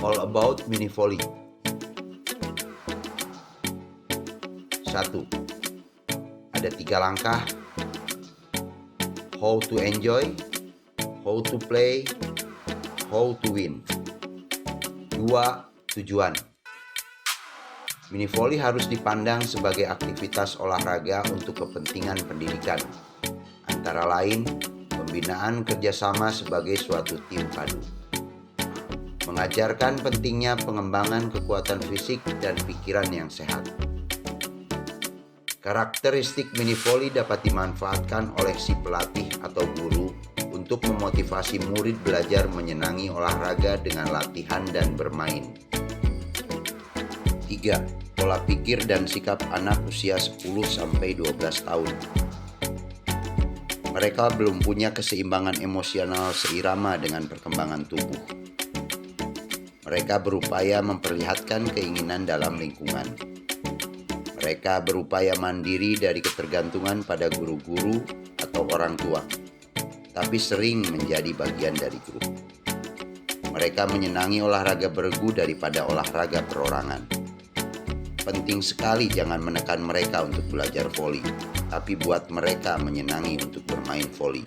All About Mini Volley. 1. Ada 3 langkah: how to enjoy, how to play, how to win. 2. Tujuan. Mini volley harus dipandang sebagai aktivitas olahraga untuk kepentingan pendidikan, antara lain pembinaan kerjasama sebagai suatu tim padu, mengajarkan pentingnya pengembangan kekuatan fisik dan pikiran yang sehat. Karakteristik mini volley dapat dimanfaatkan oleh si pelatih atau guru untuk memotivasi murid belajar menyenangi olahraga dengan latihan dan bermain. 3. Pola pikir dan sikap anak usia 10-12 tahun. Mereka belum punya keseimbangan emosional seirama dengan perkembangan tubuh. Mereka berupaya memperlihatkan keinginan dalam lingkungan. Mereka berupaya mandiri dari ketergantungan pada guru-guru atau orang tua, tapi sering menjadi bagian dari grup. Mereka menyenangi olahraga beregu daripada olahraga perorangan. Penting sekali jangan menekan mereka untuk belajar voli, tapi buat mereka menyenangi untuk bermain voli.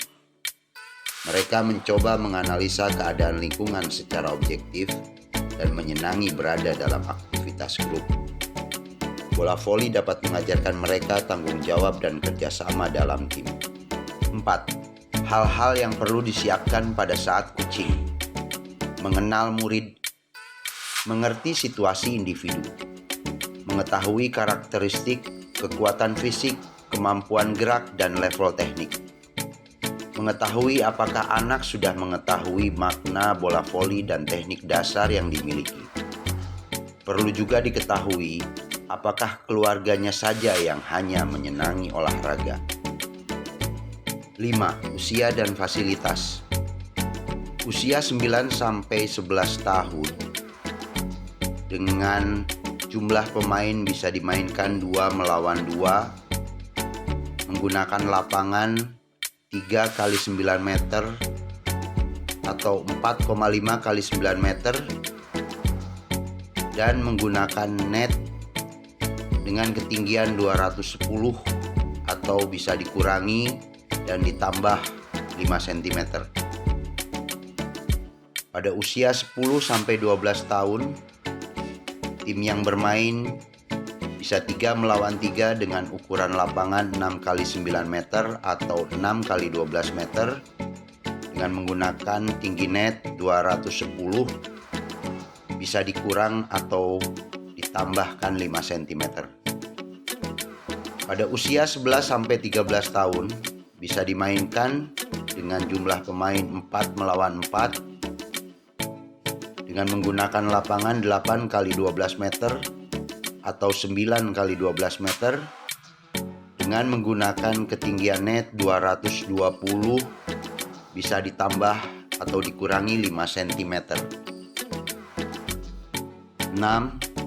Mereka mencoba menganalisa keadaan lingkungan secara objektif dan menyenangi berada dalam aktivitas grup. Bola voli dapat mengajarkan mereka tanggung jawab dan kerjasama dalam tim. 4. Hal-hal yang perlu disiapkan pada saat coaching. Mengenal murid, mengerti situasi individu, mengetahui karakteristik, kekuatan fisik, kemampuan gerak, dan level teknik. Mengetahui apakah anak sudah mengetahui makna bola voli dan teknik dasar yang dimiliki. Perlu juga diketahui apakah keluarganya saja yang hanya menyenangi olahraga. 5. Usia dan fasilitas. Usia 9-11 tahun dengan jumlah pemain bisa dimainkan 2 melawan 2, menggunakan lapangan 3 x 9 meter atau 4,5 x 9 meter, dan menggunakan net dengan ketinggian 210 atau bisa dikurangi dan ditambah 5 cm. Pada usia 10-12 tahun, tim yang bermain bisa 3 melawan 3 dengan ukuran lapangan 6 x 9 meter atau 6 x 12 meter dengan menggunakan tinggi net 210, bisa dikurang atau ditambahkan 5 cm. Pada usia 11-13 tahun bisa dimainkan dengan jumlah pemain 4 melawan 4 dengan menggunakan lapangan 8 x 12 meter atau 9 x 12 meter dengan menggunakan ketinggian net 220, bisa ditambah atau dikurangi 5 cm. 6.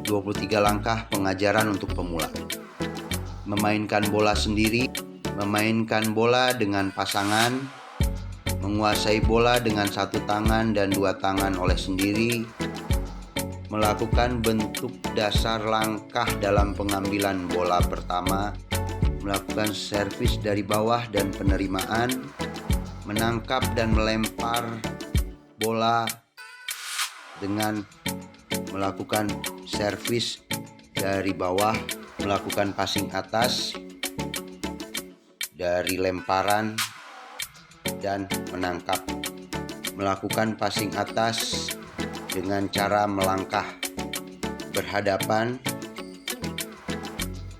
23 langkah pengajaran untuk pemula. Memainkan bola sendiri, memainkan bola dengan pasangan, menguasai bola dengan 1 tangan dan 2 tangan oleh sendiri, melakukan bentuk dasar langkah dalam pengambilan bola pertama, melakukan servis dari bawah dan penerimaan, menangkap dan melempar bola dengan melakukan servis dari bawah, melakukan passing atas dari lemparan dan menangkap, melakukan passing atas dengan cara melangkah berhadapan,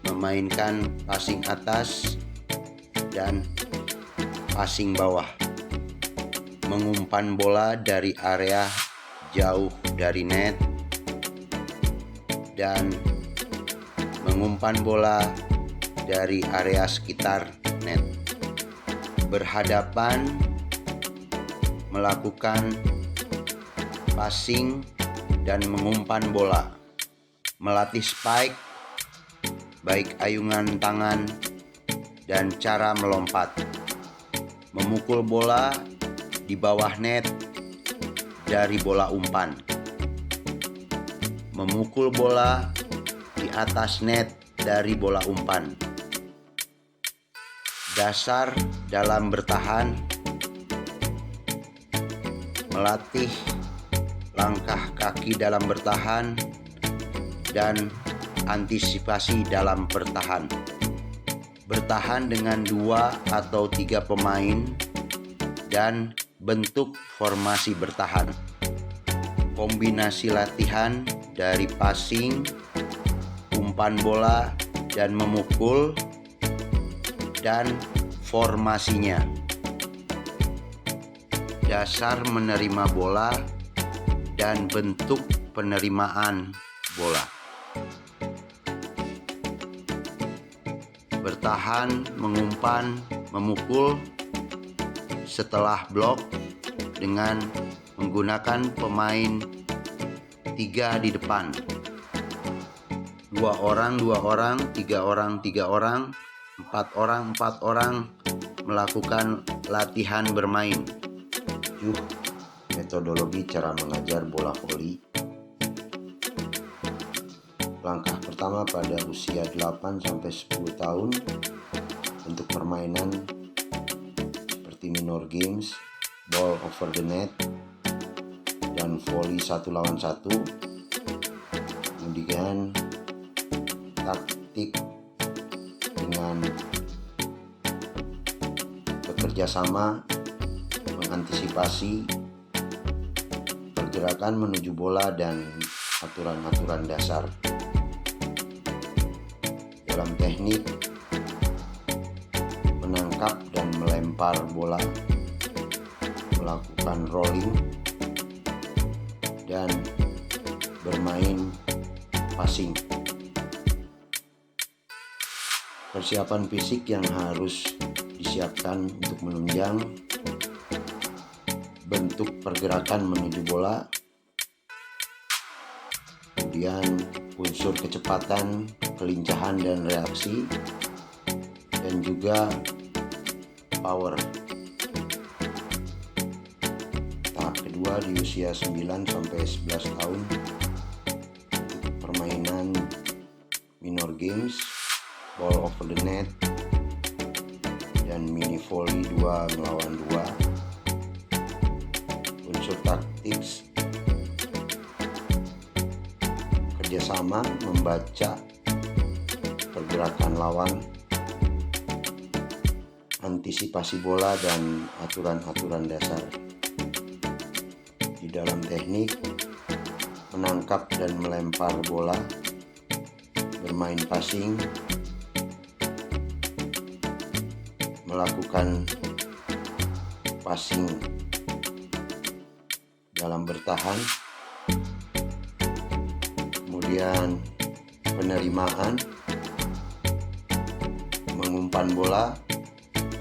memainkan passing atas dan passing bawah, mengumpan bola dari area jauh dari net dan mengumpan bola dari area sekitar net, berhadapan, melakukan passing dan mengumpan bola, melatih spike, baik ayungan tangan dan cara melompat, memukul bola di bawah net dari bola umpan, memukul bola di atas net dari bola umpan. Dasar dalam bertahan, melatih langkah kaki dalam bertahan, dan antisipasi dalam bertahan. Bertahan dengan 2 atau 3 pemain dan bentuk formasi bertahan. Kombinasi latihan dari passing, umpan bola, dan memukul, dan formasinya. Dasar menerima bola dan bentuk penerimaan bola. Bertahan, mengumpan, memukul setelah blok dengan menggunakan pemain 3 di depan. 2 orang, 2 orang, 3 orang, 3 orang, 4 orang, 4 orang melakukan latihan bermain. Metodologi cara mengajar bola voli. Langkah pertama pada usia 8-10 tahun untuk permainan seperti minor games, ball over the net, dan voli 1 lawan 1. Kemudian taktik dengan bekerja sama, mengantisipasi pergerakan menuju bola dan aturan-aturan dasar. Dalam teknik menangkap dan melempar bola, melakukan rolling, dan bermain passing. Persiapan fisik yang harus disiapkan untuk menunjang bentuk pergerakan menuju bola, kemudian unsur kecepatan, kelincahan dan reaksi, dan juga power. Tahap kedua di usia 9-11 tahun untuk permainan minor games, ball over the net, dan mini volley 2 melawan 2. Unsur taktik kerjasama, membaca pergerakan lawan, antisipasi bola, dan aturan-aturan dasar. Di dalam teknik menangkap dan melempar bola, bermain passing, melakukan passing dalam bertahan, kemudian penerimaan, mengumpan bola,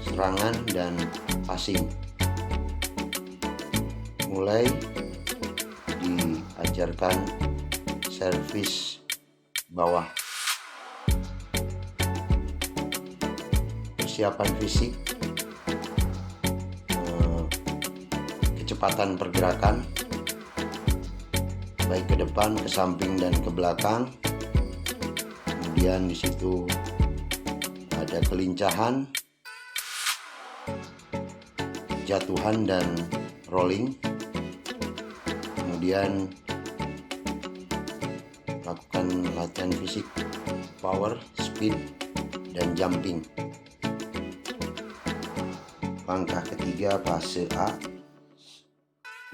serangan, dan passing. Mulai diajarkan servis bawah. Persiapan fisik, kecepatan pergerakan baik ke depan, ke samping, dan ke belakang. Kemudian di situ ada kelincahan, jatuhan, dan rolling. Kemudian lakukan latihan fisik power, speed, dan jumping. Langkah ketiga fase A,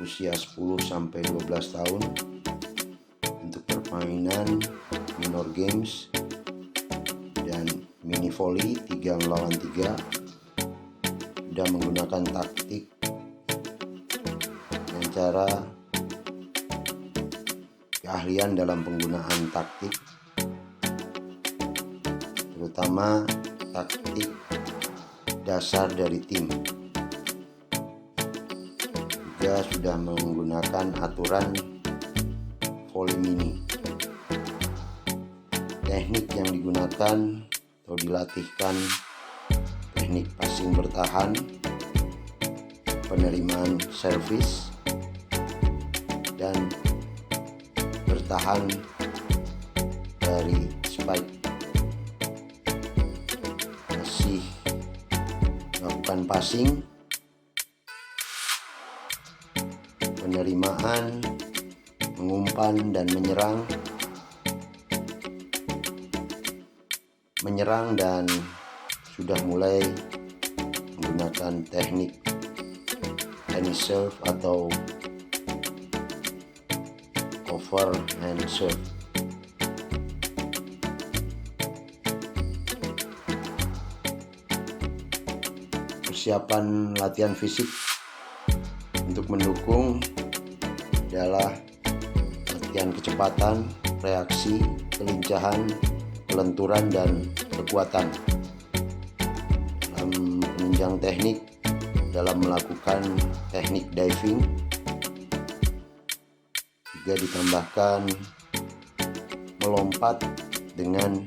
usia 10-12 tahun untuk permainan minor games dan mini volley 3 melawan 3. Sudah menggunakan taktik dan cara keahlian dalam penggunaan taktik, terutama taktik dasar dari tim. Juga sudah menggunakan aturan volley mini. Teknik yang digunakan atau dilatihkan teknik passing bertahan, penerimaan servis, dan bertahan dari spike. Masih melakukan passing, penerimaan, mengumpan dan menyerang dan sudah mulai menggunakan teknik tennis serve atau overhand serve. Persiapan latihan fisik untuk mendukung adalah latihan kecepatan, reaksi, kelincahan, kelenturan, dan kekuatan. Dalam penunjang teknik, dalam melakukan teknik diving, juga ditambahkan melompat dengan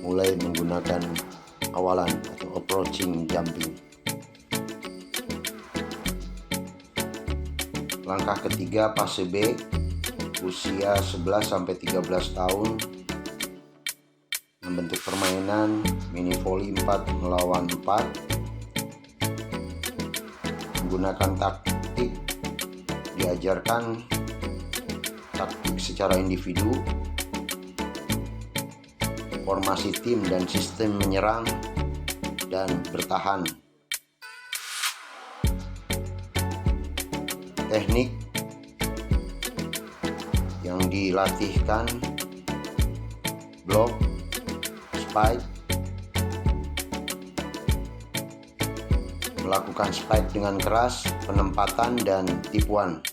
mulai menggunakan awalan atau approaching jumping. Langkah ketiga, fase B, usia 11-13 tahun, membentuk permainan mini volley 4 melawan 4, menggunakan taktik, diajarkan taktik secara individu, formasi tim dan sistem menyerang dan bertahan. Teknik yang dilatihkan: block, spike, melakukan spike dengan keras, penempatan dan tipuan,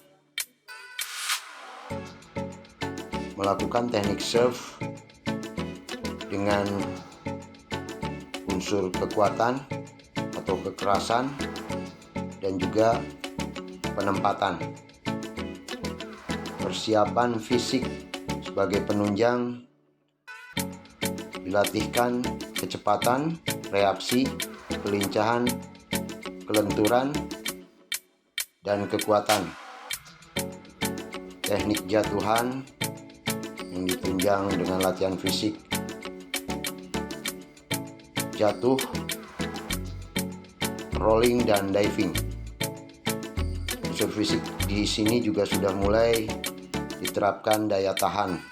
melakukan teknik serve dengan unsur kekuatan atau kekerasan dan juga penempatan. Persiapan fisik sebagai penunjang dilatihkan kecepatan, reaksi, kelincahan, kelenturan, dan kekuatan. Teknik jatuhan yang ditunjang dengan latihan fisik: jatuh, rolling, dan diving. Unsur fisik di sini juga sudah mulai diterapkan daya tahan.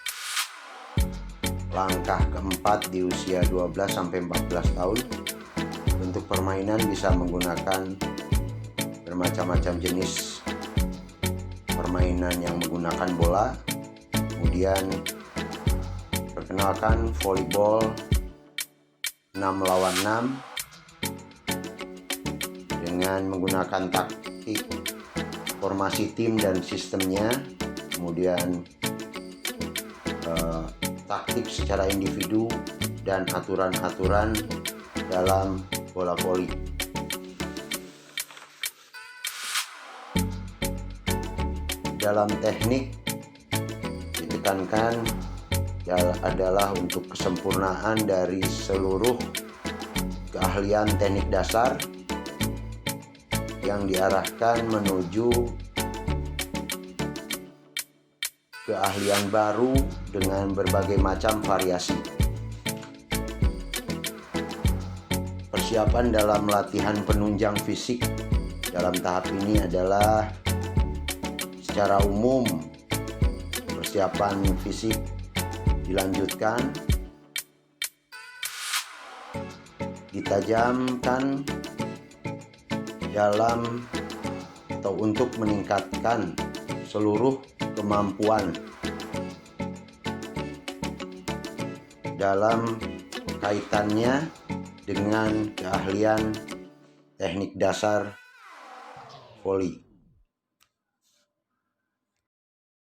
Langkah keempat, di usia 12-14 tahun, bentuk permainan bisa menggunakan bermacam-macam jenis permainan yang menggunakan bola. Kemudian perkenalkan volleyball 6 lawan 6 dengan menggunakan taktik formasi tim dan sistemnya, kemudian taktik secara individu dan aturan-aturan dalam bola voli. Dalam teknik ditekankan adalah untuk kesempurnaan dari seluruh keahlian teknik dasar yang diarahkan menuju keahlian baru dengan berbagai macam variasi. Persiapan dalam latihan penunjang fisik dalam tahap ini adalah secara umum persiapan fisik dilanjutkan, ditajamkan dalam atau untuk meningkatkan seluruh kemampuan dalam kaitannya dengan keahlian teknik dasar voli.